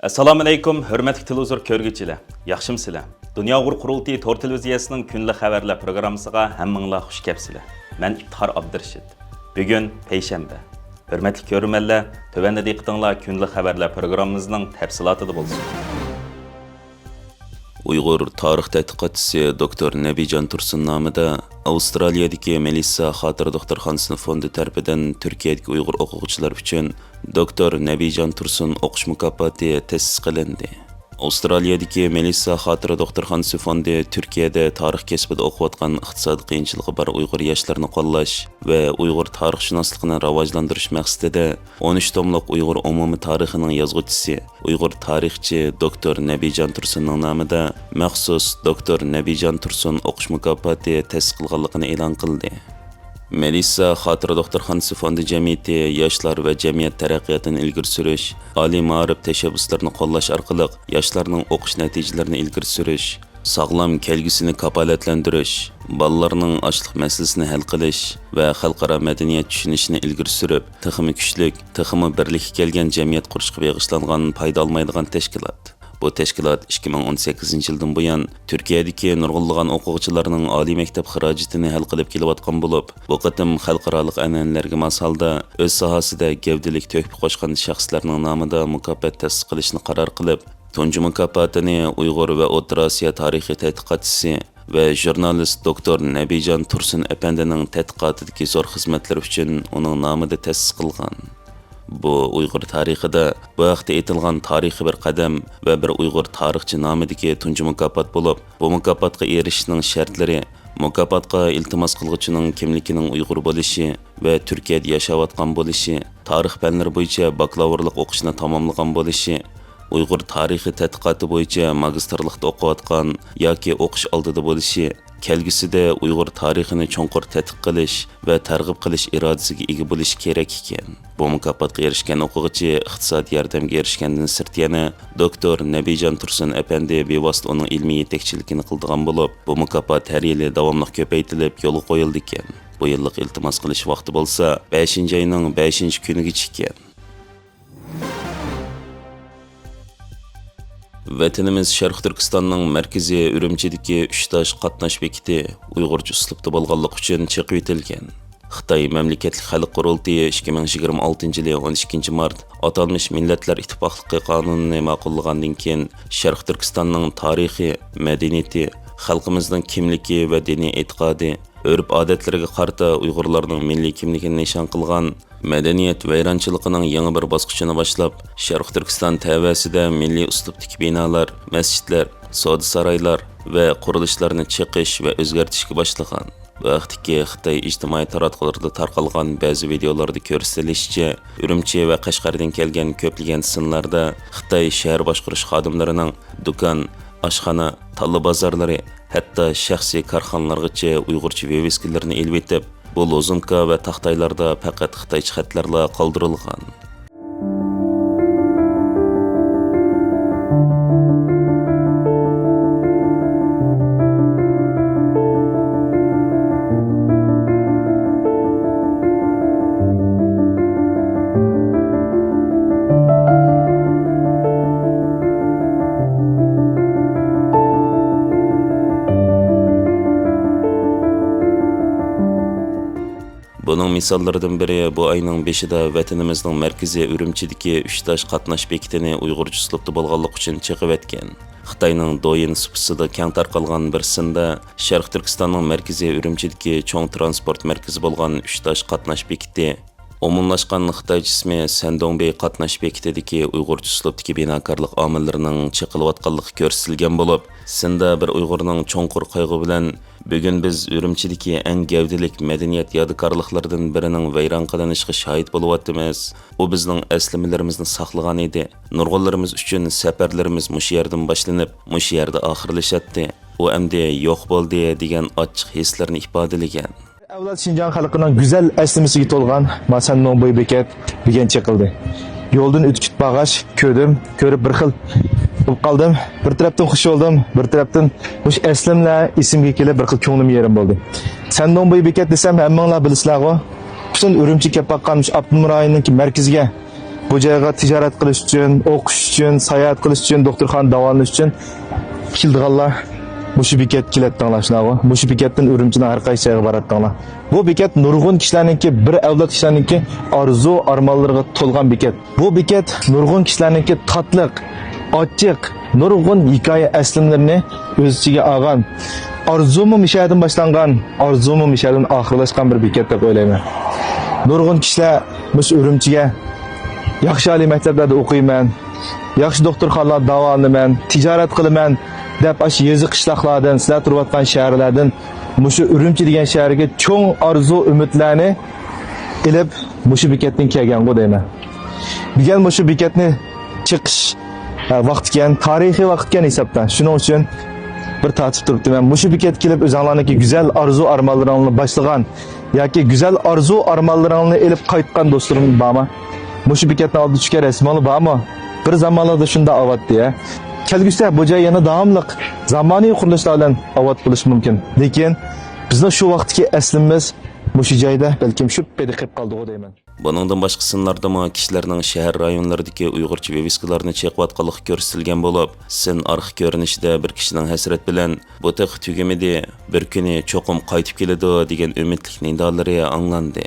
Assalomu alaykum, hurmatli televizor ko'rguvchilar. Yaxshimsizlar? Dunyo qurultiyi Tor televiziyasining kunlik xabarlar programmasiga hammanglar xush kelibsizlar. Men İftihar Abdurashid. Bugun payshanba. Hurmatli ko'ruvchilar, tövəndə diqqətinizlər kunlik xabarlar programmamızning tafsilotida bo'lsin. Uyg'ur tarix tadqiqotchisi doktor Nabijon Tursun nomida Avstraliyadagi Melissa Xotir doktorxonasi fondi tarafidan Turkiyadagi Uyg'ur o'quvchilar uchun doktor Nabijon Tursun o'qish mukofoti ta'sis qilindi. Avstraliyadagi Melissa Xotir doktorxonasi fondi Turkiyada tarix kasbida o'qiyotgan iqtisodiy qiyinchiligi bor Uyg'ur yoshlarni qo'llash va Uyg'ur tarixshunosligini rivojlantirish maqsadida 13 tomliq Uyg'ur umumiy tarixining yozuvchisi, Uyg'ur tarixchi doktor Nabijon Tursunning nomida maxsus doktor Nabijon Tursun o'qish mukofoti ta'sis qilganligini e'lon qildi. Melissa Xotir doktorxonasi fondi jamiyati yoshlar va jamiyat taraqqiyotini ilgari surish, oliy ma'rif tashabbuslarini qo'llash orqali yoshlarning o'qish natijalarini ilgari surish, sog'lom kelgusini kafolatlantirish, bolalarning ochliq masalasini hal qilish va xalqaro madaniyat tushunishini ilgari surib, texmi kuchlik, texmi birlikka kelgan jamiyat qurishga bag'ishlangan foyda olmaydigan tashkilot. Bu tashkilot 2018 yildan buyon Turkiyadagi nurg'unlagan o'quvchilarning oliy maktab xarajatini hal qilib kelayotgan bo'lib, bu qatim xalqaroliq an'analarga mos holda o'z sohasida gavdalik to'kib qo'shgan shaxslarning nomida mukofot ta'sis qilishni qaror qilib, tunji mukofotini Uyg'ur va O'rta Osiyo tarixi tadqiqotchisi va jurnalist doktor Nabijon Tursun apandining tadqiqotidagi zo'r xizmatlari uchun uning nomida ta'sis qilgan. Bu Uyg'ur tarixida bu vaqtda aytilgan tarixiy bir qadam va bir Uyg'ur tarixchi nomidagi tunji mukofot bo'lib, bu mukofotga erishishning shartlari, mukofotga iltimos qiluvchining kimligining Uyg'ur bo'lishi va Turkiyada yashayotgan bo'lishi, tarix fanlari bo'yicha bakalavrlik o'qishini tamomlagan bo'lishi, Uyg'ur tarixi tadqiqoti bo'yicha magistrlikda o'qiyotgan yoki o'qish oldida bo'lishi, kelgusida Uyg'ur tarixini cho'nqur tadqiq qilish va targ'ib qilish irodasiga ega bo'lish kerak ekan. Bu mukofotga erishgan o'quvchi iqtisodiy yordamga erishgandan sirt yana doktor Nabijon Tursun apandi bevosita uning ilmiy yetakchiligini qildigan bo'lib, bu mukofot har yili davomli ko'paytirilib yo'lga qo'yildi ekan. Bu yillik iltimos qilish vaqti bo'lsa 5-oyning 5-kunigacha ekan. Vatanimiz Sharq Turkistonning markaziy Urumchidagi 3 tosh qatnash bekiti Uyg'urcha uslubda bo'lganligi uchun chiqib etilgan. Xitoy Mamlakatlik xalq qurultiyi 2026 yil 12 mart atalmış Millatlar Ittifoqligi qonunini ma'qullagandan keyin Sharq Turkistonning tarixi, madaniyati, xalqimizning kimligi va diniy e'tiqodi, urf-odatlariga qarata Uyg'urlarning milliy kimligini nishon qilgan madaniyat vayronchiligining yangi bir bosqichini boshlab, Sharq Turkiston tavasida milliy uslubdagi binolar, masjidlar, savdo saroylar va qurilishlarni chiqish va o'zgartirishga boshlagan. Bu vaqtdagi Xitoy ijtimoiy taratqularida tarqalgan ba'zi videolarda ko'rsatilishicha, Urumchi va Qashqardan kelgan ko'plagan sinlarda Xitoy shahar boshqarish xodimlarining do'kon, oshxona, talla bozorlari, hatto shaxsiy korxonalargacha Uyg'urcha viviskalarni ilib etib, bu lozunka va taxtaylarda faqat Xitoycha xatlarla qoldirilgan. Bunun misallardan biri bu ayning 5'ida vatanimizning markaziy Urumchidagi 3 tosh qatnash bekitini Uyg'urcha uslubda bo'lganligi uchun chiqib etgan. Xitoyning Doyin supsida keng tarqalgan bir sinda Sharq Turkistonning markaziy Urumchidagi cho'ng transport markazi bo'lgan 3 tosh qatnash bekiti umumlashgan Xitoycha ismi Sandongbey qatnash bekitidagi Uyg'urcha uslubdagi binokorlik omillarining chiqilayotganligi ko'rsatilgan bo'lib, sinda bir Uyg'urning cho'nqur qayg'u bilan bugun biz Urumchidagi eng gavdalik madaniyat yodikorliklaridan birining vayron qilinishiga shohid bo'lyapmiz. U bizning aslimalarimizni saqlagan edi. Nurg'unlarimiz uchun safarlarimiz mush yerdan boshlanib, mush yerda oxirlashadi. U endi yo'q bo'ldi degan ochiq hislarni ifodalagan. Avlod Şinjan xalqining go'zal aslimasiga to'lgan Sandongbey bekat bugun chiqildi. Yo'ldan o'tkit bag'ash ko'rib bir xil bo'lib qoldim. Bir tarafdan xush bo'ldim, bir tarafdan xush aslimlar esimga kelib bir xil ko'nglim yerim bo'ldi. Sandongbey bekat desam hammanglar bilasizlar-ku. Butun Urumchi kelib baqqanmish Abdumur rayonining markaziga bu joyga tijorat qilish uchun, o'qish uchun, sayohat qilish uchun, doktorxona davolanish uchun keldiganlar mushu bekat keladinglar shunaqa. Mushu bekatdan Urumchining har qaysi joyga boradinglar. Bu bekat nurg'un kishilarningki, bir avlod kishilarningki orzu, armonlariga to'lgan bekat. Bu bekat nurg'un kishilarningki tatliq, ochiq, nurg'un hikoya aslimlarini o'z ichiga olgan. Arzumu mishadan boshlangan, arzumu mishadan oxirlashgan bir bekat deb o'ylayman. Nurg'un kishilar mush Urumchiga yaxshi oliy maktablarda o'qiyman, yaxshi doktorxonalarda davolanaman, tijorat qilaman deb ash yezi qishloqlardan, sizlar turayotgan shaharlardan mushu Urumchi degan shaharga cho'ng orzu umidlarni ilib mushu bekatdan kelgan-ku deyman. Bugun mushu bekatni chiqish vaqti kelgan, tarixiy vaqt kelgan hisobdan. Shuning uchun bir tartib turibman. Mushu bekat kelib o'zinglarniki go'zal orzu armonlaringni boshlagan yoki go'zal orzu armonlaringni ilib qaytgan do'stlarim bormi? Mushu bekatni oldi tushga rasmoli bormi? Bir zamonlarda shunda avatdi ya. Kelgusida bu joy yana davomli zamoniy qurilishlar bilan avat bo'lishi mumkin. Lekin bizning shu vaqtdagi aslimiz mushu joyda balkim shu pedi qilib qoldi deyman. Buningdan boshqa sinlardami kishilarning shahar rayonlaridagi uyg'urcha viviskalarni cheqiyotganligi ko'rsatilgan bo'lib, sin arx ko'rinishida bir kishining hasrat bilan bu tiq tugamidi, bir kuni cho'qim qaytib keladi degan umidlik nidolari anglandi.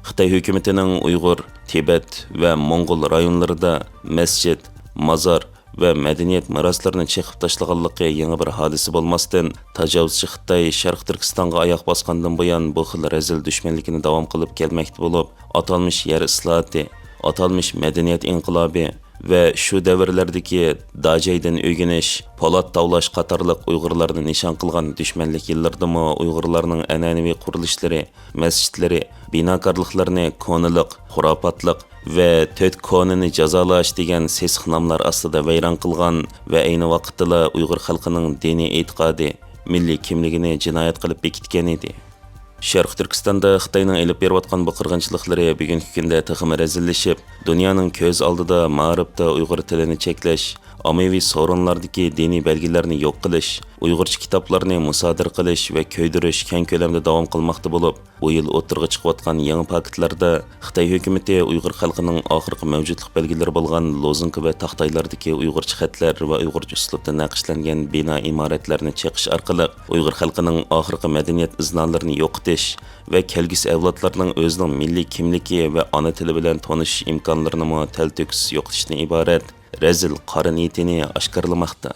Xitoy hukumatining Uyg'ur, Tibet va Mong'ol rayonlarida masjid, mazar va madaniyat meroslarini cheqib tashlaganligi yangi bir hodisa bo'lmasdan, tajovuzchi Xitoy Sharq Turkistonga oyoq bosgandan buyon bu xil razil dushmanligini davom qilib kelmoqda bo'lib, atalmish yer islohoti, atalmish madaniyat inqilobi va shu davrlardagi dajaydan o'rganish, polat tavlash qatorliq Uyg'urlarni nishon qilgan dushmanlik yillardami Uyg'urlarning an'anaviy qurilishlari, masjidlari, binokorliklarini koniliq, xurofotliq va to'rt konini jazolash degan sesiq nomlar ostida vayron qilgan va ayni vaqtda Uyg'ur xalqining diniy e'tiqodi, milliy kimligini jinoyat qilib bekitgan edi. Sharq Turkistonda Xitoyning elib berayotgan bu qirg'inchiliklari bugungi kunda texmi razillashib, dunyoning ko'z oldida ma'rifda Uyg'ur tilini cheklash, ommaviy so'rinlardagi diniy belgilarni yo'q qilish, Uyg'urcha kitoblarni musodir qilish va ko'ydirish keng ko'lamda davom qilmoqda bo'lib, bu yil o'tirg'i chiqayotgan yangi paketlarda Xitoy hukumati Uyg'ur xalqining oxirgi mavjudlik belgilari bo'lgan lozunka va taxtaylardagi Uyg'urcha xatlar va Uyg'urcha uslubda naqshlangan bino imoratlarni cheqish orqali Uyg'ur xalqining oxirgi madaniyat iznolarini yo'qotish va kelgusi avlodlarning o'zining milliy kimligi va ona tili bilan tanishish imkonlarini talto'kis yo'qotishdan iborat razil qora niyatini oshkorlamoqda.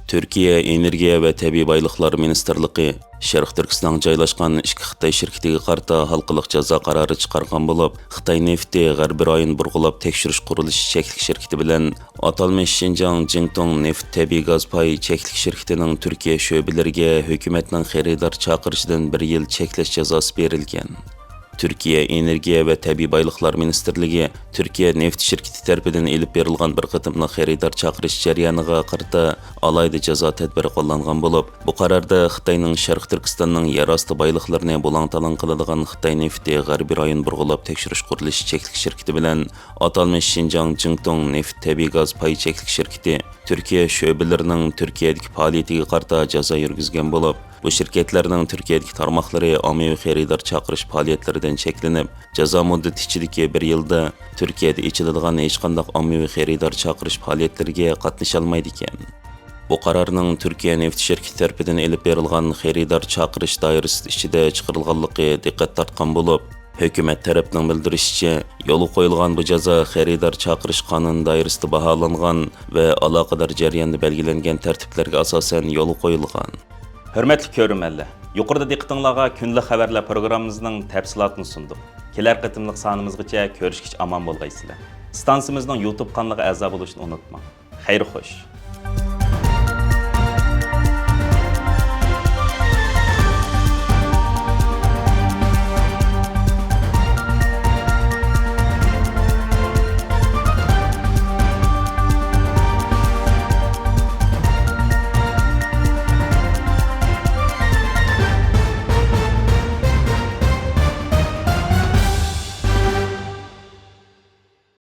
Türkiye Energiya va Tabiiy boyliqlar ministrligi Sharq Turkiston joylashgan ikki Xitoy shirkatiga qarata xalqiliq jazo qarori chiqargan bo'lib, Xitoy nefti G'arbiy rayon burg'ulab tekshirish qurilishi cheklik shirkati bilan atalmish Xinjiang Jingtong neft tabiiy gaz pay cheklik shirkatining Turkiya sho'balariga hukumatning xaridor chaqirishidan 1 yil cheklash jazosi berilgan. Türkiye Energiya va Tabiiy boyliqlar ministrligi Türkiye neft shirkati tarafidan elib berilgan bir qatimli xaridor chaqirish jarayoniga qarata alayda jazo tadbiri qo'llangan bo'lib, bu qarorda Xitoyning Sharq Turkistonning yer osti boyliqlarini bulang-talang qiladigan Xitoy nefti G'arbiy rayon burg'ulab tekshirish qurilishi cheklik shirkati bilan atalmish Xinjiang Jingtong neft tabiiy gaz pay cheklik shirkati Türkiye sho'balarining Turkiyadagi faoliyatiga qarata jazo yurgizgan bo'lib, bu shirkatlarning Turkiyadagi tarmoqlari ommaviy xaridor chaqirish faoliyatlaridan cheklanib, jazo muddati ichidagi 1 yilda Turkiyada ichiladigan hech qanday ommaviy xaridor chaqirish faoliyatlariga qatnasha olmaydi ekan. Bu qarorning Turkiya neft shirkati tarafidan elib berilgan xaridor chaqirish doirasi ichida chiqarilganligi diqqat tortgan bo'lib, hukumat tarafining bildirishicha, yo'l qo'yilgan bu jazo xaridor chaqirish qonun doirasida baholangan va aloqador jarayonda belgilangan tartiblarga asosan yo'l qo'yilgan. Hürmetli körümenler, yuqorida diqqatingizga kunlik xabarlar programmamızning tafsilotini sundik. Kelar qitimliq sonimizgacha ko'rishgich aman bo'lgaysizlar. Stansimizning YouTube kanaliga a'zo bo'lishni unutmang. Xayr xo'sh.